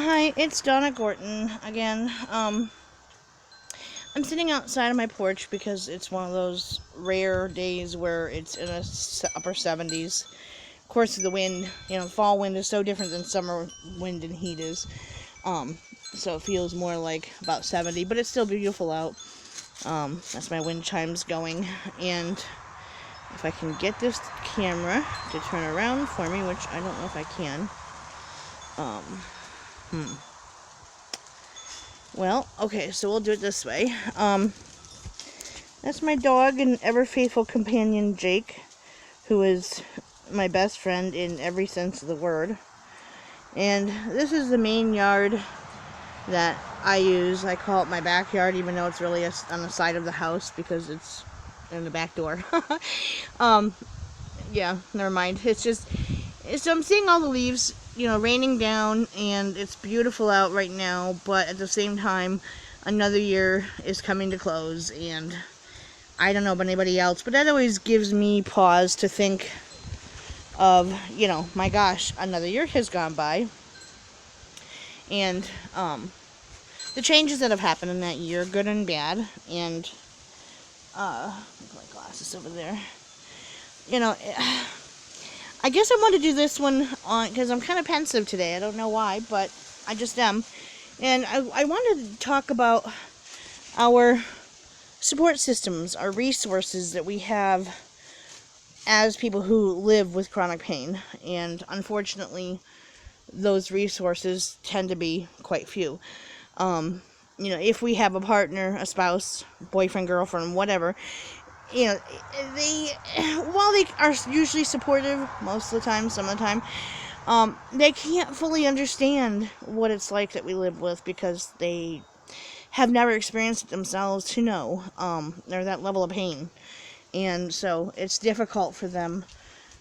Hi, it's Donna Gorton again. I'm sitting outside of my porch because it's one of those rare days where it's in upper 70s. Of course, the wind, fall wind is so different than summer wind and heat is. So it feels more like about 70, but it's still beautiful out. That's my wind chimes going, and if I can get this camera to turn around for me, which I don't know if I can. Um, hmm. Well, okay, so we'll do it this way. That's my dog and ever faithful companion, Jake, who is my best friend in every sense of the word. And this is the main yard that I use. I call it my backyard, even though it's really on the side of the house because it's in the back door. um, yeah, never mind. So I'm seeing all the leaves, raining down, and it's beautiful out right now, but at the same time, another year is coming to close, and I don't know about anybody else, but that always gives me pause to think of, my gosh, another year has gone by, and the changes that have happened in that year, good and bad, and put my glasses over there. I guess I want to do this one on because I'm kind of pensive today. I don't know why, but I just am. And I wanted to talk about our support systems, our resources that we have as people who live with chronic pain. And unfortunately, those resources tend to be quite few. If we have a partner, a spouse, boyfriend, girlfriend, whatever, they, while they are usually supportive most of the time, some of the time, they can't fully understand what it's like that we live with because they have never experienced it themselves to know, or that level of pain. And so it's difficult for them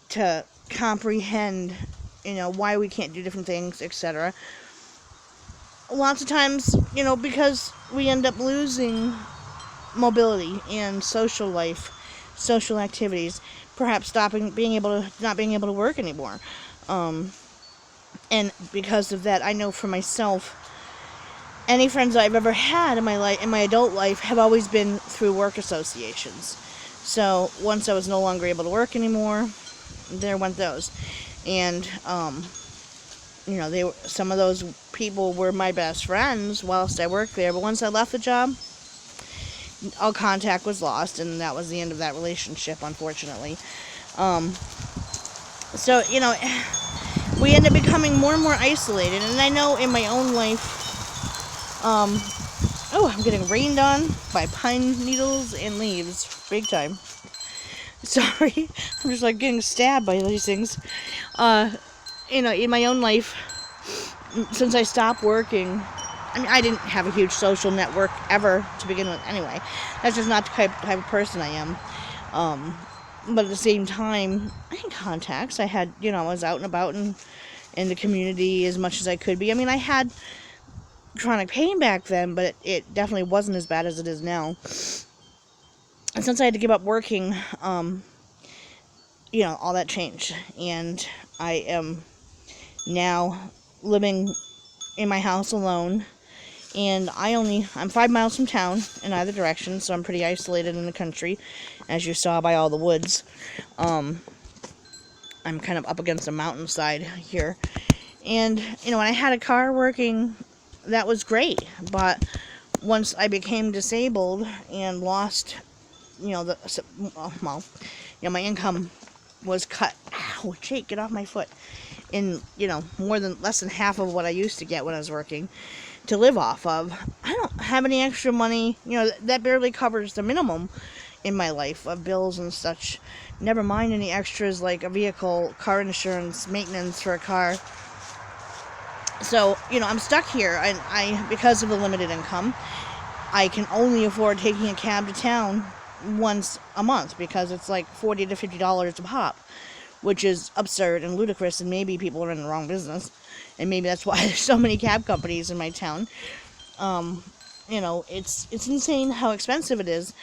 to comprehend, why we can't do different things, etc. Lots of times, because we end up losing mobility and social life, social activities, perhaps not being able to work anymore. And because of that, I know for myself, any friends I've ever had in my life, in my adult life, have always been through work associations. So once I was no longer able to work anymore, there went those. And some of those people were my best friends whilst I worked there. But once I left the job, all contact was lost, and that was the end of that relationship, unfortunately. So we end up becoming more and more isolated. And I know in my own life, I'm getting rained on by pine needles and leaves, big time. Sorry, I'm just like getting stabbed by these things. In my own life, since I stopped working, I didn't have a huge social network ever to begin with anyway. That's just not the type of person I am. But at the same time, I had contacts. I had, I was out and about in the community as much as I could be. I had chronic pain back then, but it definitely wasn't as bad as it is now. And since I had to give up working, all that changed. And I am now living in my house alone. And I'm 5 miles from town in either direction, so I'm pretty isolated in the country, as you saw by all the woods. I'm kind of up against a mountainside here. And, when I had a car working, that was great. But once I became disabled and lost, my income was cut. Ow, Jake, get off my foot. In, less than half of what I used to get when I was working to live off of. I don't have any extra money, that barely covers the minimum in my life of bills and such. Never mind any extras like a vehicle, car insurance, maintenance for a car. So, I'm stuck here, and because of the limited income, I can only afford taking a cab to town once a month because it's like $40 to $50 a pop, which is absurd and ludicrous, and maybe people are in the wrong business, and maybe that's why there's so many cab companies in my town. It's insane how expensive it is,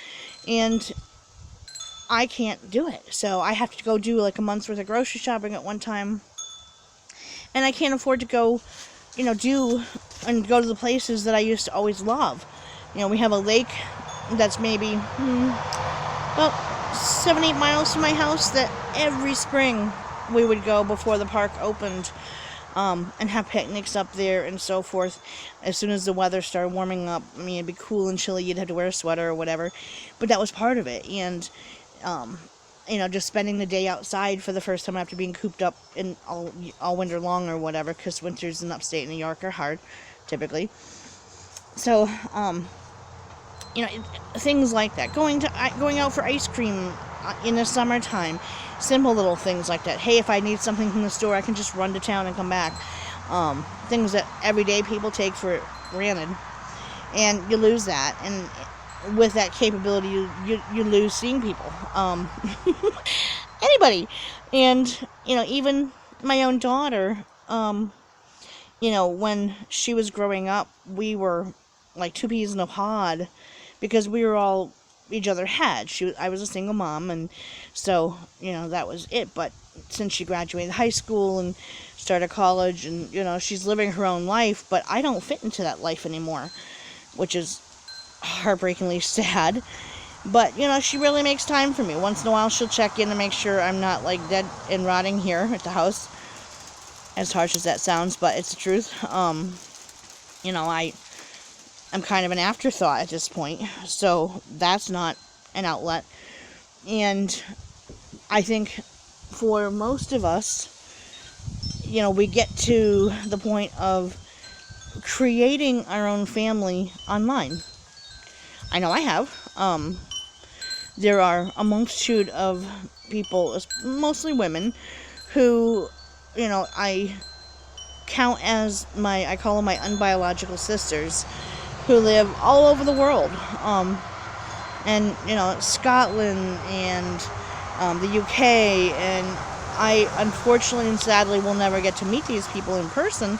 and I can't do it. So I have to go do like a month's worth of grocery shopping at one time, and I can't afford to go do and go to the places that I used to always love. We have a lake that's maybe about 7-8 miles from my house that every spring we would go before the park opened, and have picnics up there and so forth. As soon as the weather started warming up, I mean, it'd be cool and chilly, you'd have to wear a sweater or whatever, but that was part of it. And just spending the day outside for the first time after being cooped up in all winter long or whatever, because winters in upstate New York are hard, typically. So, things like that. Going out for ice cream in the summertime. Simple little things like that. Hey, if I need something from the store, I can just run to town and come back. Things that everyday people take for granted. And you lose that. And with that capability, you lose seeing people. Anybody. And, even my own daughter, when she was growing up, we were like two peas in a pod, because we were all each other had. I was a single mom, and so, that was it. But since she graduated high school and started college, and, she's living her own life, but I don't fit into that life anymore, which is heartbreakingly sad. But, she really makes time for me. Once in a while, she'll check in to make sure I'm not, like, dead and rotting here at the house. As harsh as that sounds, but it's the truth. I'm kind of an afterthought at this point, so that's not an outlet. And I think for most of us, we get to the point of creating our own family online. I know I have. There are a multitude of people, mostly women, who, I count as I call them my unbiological sisters, who live all over the world, and Scotland and the UK, and I unfortunately and sadly will never get to meet these people in person,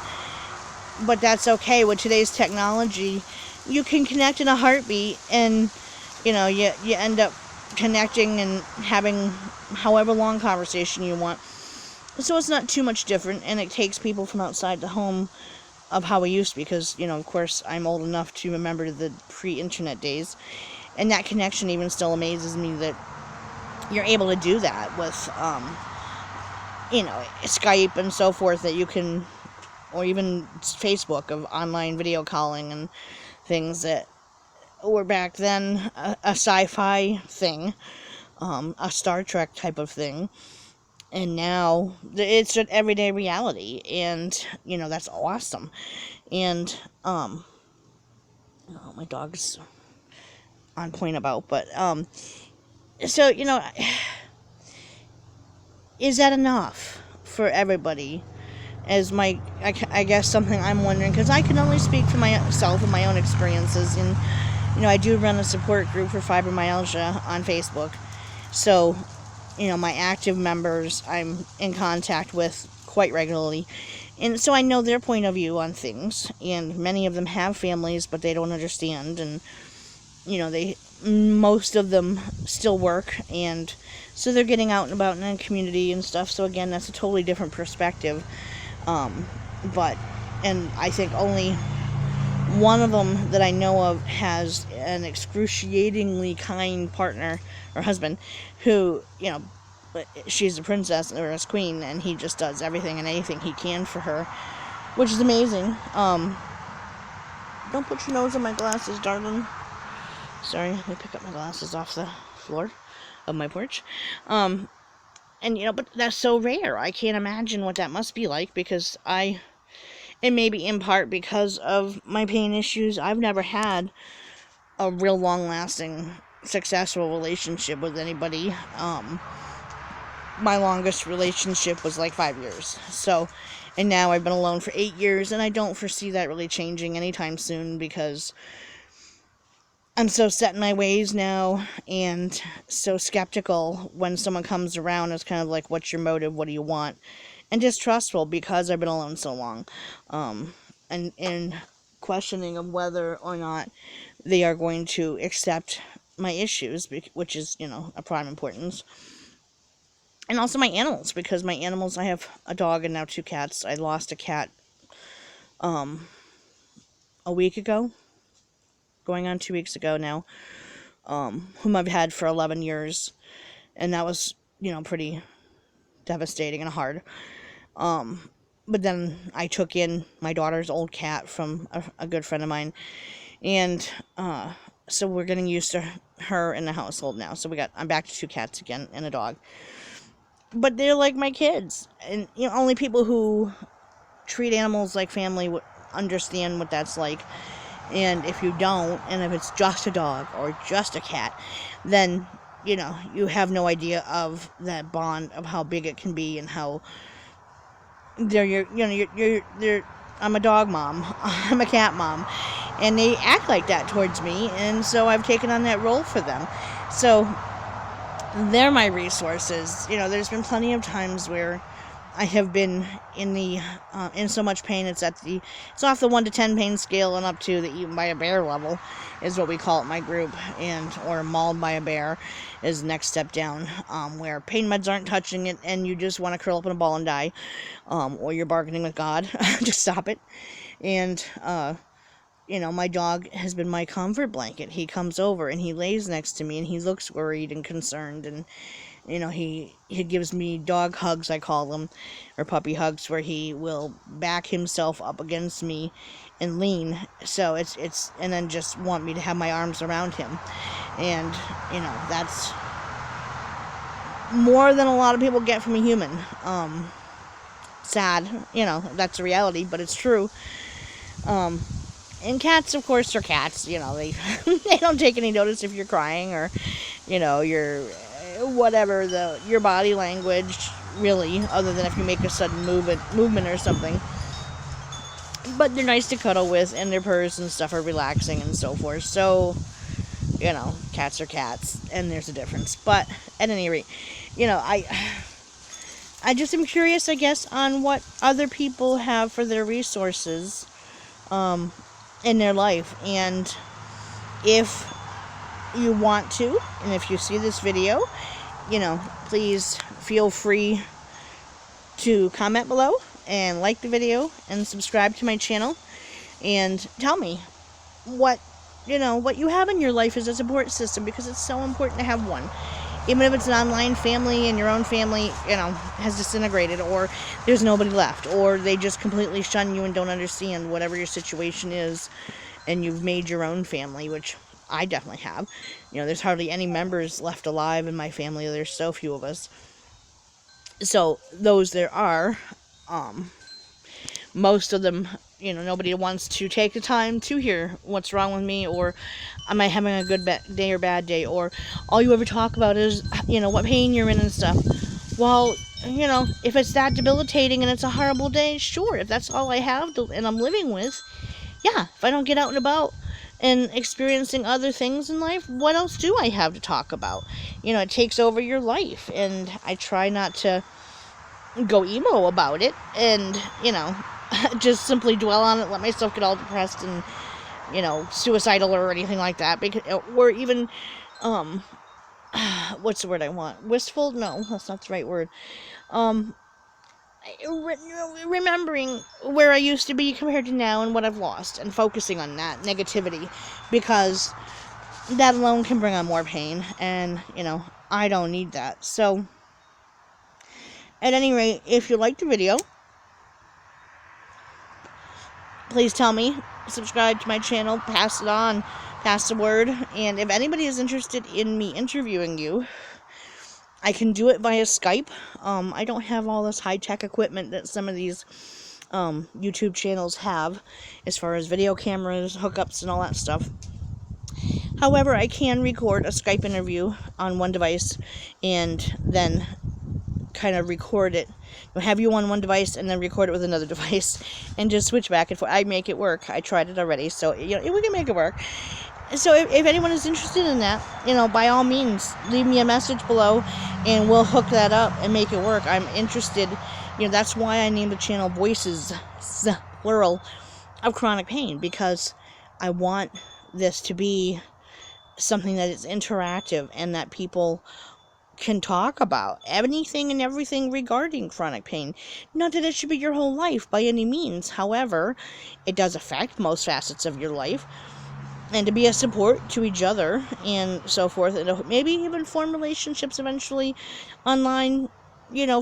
but that's okay. With today's technology, you can connect in a heartbeat, and you end up connecting and having however long conversation you want. So it's not too much different, and it takes people from outside the home of how we used to, because, of course, I'm old enough to remember the pre-internet days, and that connection even still amazes me that you're able to do that with, Skype and so forth, that you can, or even Facebook of online video calling and things that were back then a sci-fi thing, a Star Trek type of thing. And now it's an everyday reality, and that's awesome. And my dog's on point about, but so is that enough for everybody? As I guess something I'm wondering, because I can only speak for myself and my own experiences, and I do run a support group for fibromyalgia on Facebook, so. My active members I'm in contact with quite regularly. And so I know their point of view on things. And many of them have families, but they don't understand. And, most of them still work. And so they're getting out and about in the community and stuff. So again, that's a totally different perspective. And I think only one of them that I know of has an excruciatingly kind partner or husband who, she's a princess or a queen, and he just does everything and anything he can for her, which is amazing. Don't put your nose on my glasses, darling. Sorry, let me pick up my glasses off the floor of my porch. But that's so rare. I can't imagine what that must be like, because it may be in part because of my pain issues. I've never had a real long-lasting, successful relationship with anybody. My longest relationship was like 5 years. So, and now I've been alone for 8 years, and I don't foresee that really changing anytime soon, because I'm so set in my ways now, and so skeptical when someone comes around. It's kind of like, what's your motive? What do you want? And distrustful, because I've been alone so long. And questioning of whether or not they are going to accept my issues, which is, a prime importance. And also my animals, because my animals, I have a dog and now 2 cats. I lost a cat um, a week ago, going on 2 weeks ago now, whom I've had for 11 years. And that was, pretty devastating and hard. But then I took in my daughter's old cat from a good friend of mine. And so we're getting used to her in the household now. So I'm back to 2 cats again and a dog. But they're like my kids. And only people who treat animals like family would understand what that's like. And if you don't, and if it's just a dog or just a cat, then you have no idea of that bond, of how big it can be, and how I'm a dog mom, I'm a cat mom, and they act like that towards me, and so I've taken on that role for them. So they're my resources. There's been plenty of times where I have been in so much pain. It's off the 1 to 10 pain scale and up to the eaten by a bear level is what we call it in my group, or mauled by a bear is the next step down, where pain meds aren't touching it and you just want to curl up in a ball and die, or you're bargaining with God to stop it. And my dog has been my comfort blanket. He comes over and he lays next to me and he looks worried and concerned, and he gives me dog hugs, I call them, or puppy hugs, where he will back himself up against me and lean. So it's and then just want me to have my arms around him. And, that's more than a lot of people get from a human. Sad, that's a reality, but it's true. And cats, of course, are cats. They they don't take any notice if you're crying or, you're whatever your body language, really, other than if you make a sudden movement or something. But they're nice to cuddle with, and their purrs and stuff are relaxing and so forth. So, cats are cats, and there's a difference. But at any rate, I just am curious, I guess, on what other people have for their resources in their life. And if you want to, and if you see this video, please feel free to comment below and like the video and subscribe to my channel and tell me what you have in your life as a support system, because it's so important to have one. Even if it's an online family and your own family, has disintegrated, or there's nobody left, or they just completely shun you and don't understand whatever your situation is, and you've made your own family, which I definitely have. There's hardly any members left alive in my family. There's so few of us. So those there are, most of them, nobody wants to take the time to hear what's wrong with me, or am I having a good day or bad day, or all you ever talk about is, what pain you're in and stuff. Well, if it's that debilitating and it's a horrible day, sure, if that's all I have and I'm living with, yeah, if I don't get out and about and experiencing other things in life, what else do I have to talk about? It takes over your life, and I try not to go emo about it and, just simply dwell on it, let myself get all depressed and, suicidal or anything like that, because, or even, what's the word I want? Wistful? No, that's not the right word. Remembering where I used to be compared to now and what I've lost, and focusing on that negativity, because that alone can bring on more pain, and, I don't need that. So, at any rate, if you liked the video, please tell me, subscribe to my channel, pass it on, pass the word, and if anybody is interested in me interviewing you, I can do it via Skype. I don't have all this high-tech equipment that some of these YouTube channels have, as far as video cameras, hookups, and all that stuff. However, I can record a Skype interview on one device, and then kind of record it, have you on one device and then record it with another device, and just switch back and forth. I make it work. I tried it already, so we can make it work. So if anyone is interested in that, by all means, leave me a message below, and we'll hook that up and make it work. I'm interested. That's why I named the channel Voices, plural, of Chronic Pain, because I want this to be something that is interactive and that people can talk about anything and everything regarding chronic pain. Not that it should be your whole life by any means. However, it does affect most facets of your life. And to be a support to each other and so forth, and maybe even form relationships eventually online,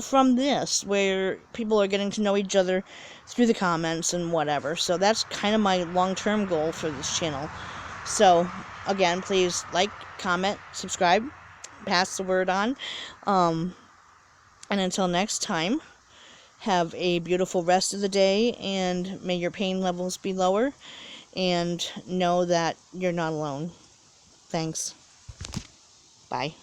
from this, where people are getting to know each other through the comments and whatever. So that's kind of my long-term goal for this channel. So again, please like, comment, subscribe, pass the word on, and until next time, have a beautiful rest of the day, and may your pain levels be lower, and know that you're not alone. Thanks. Bye.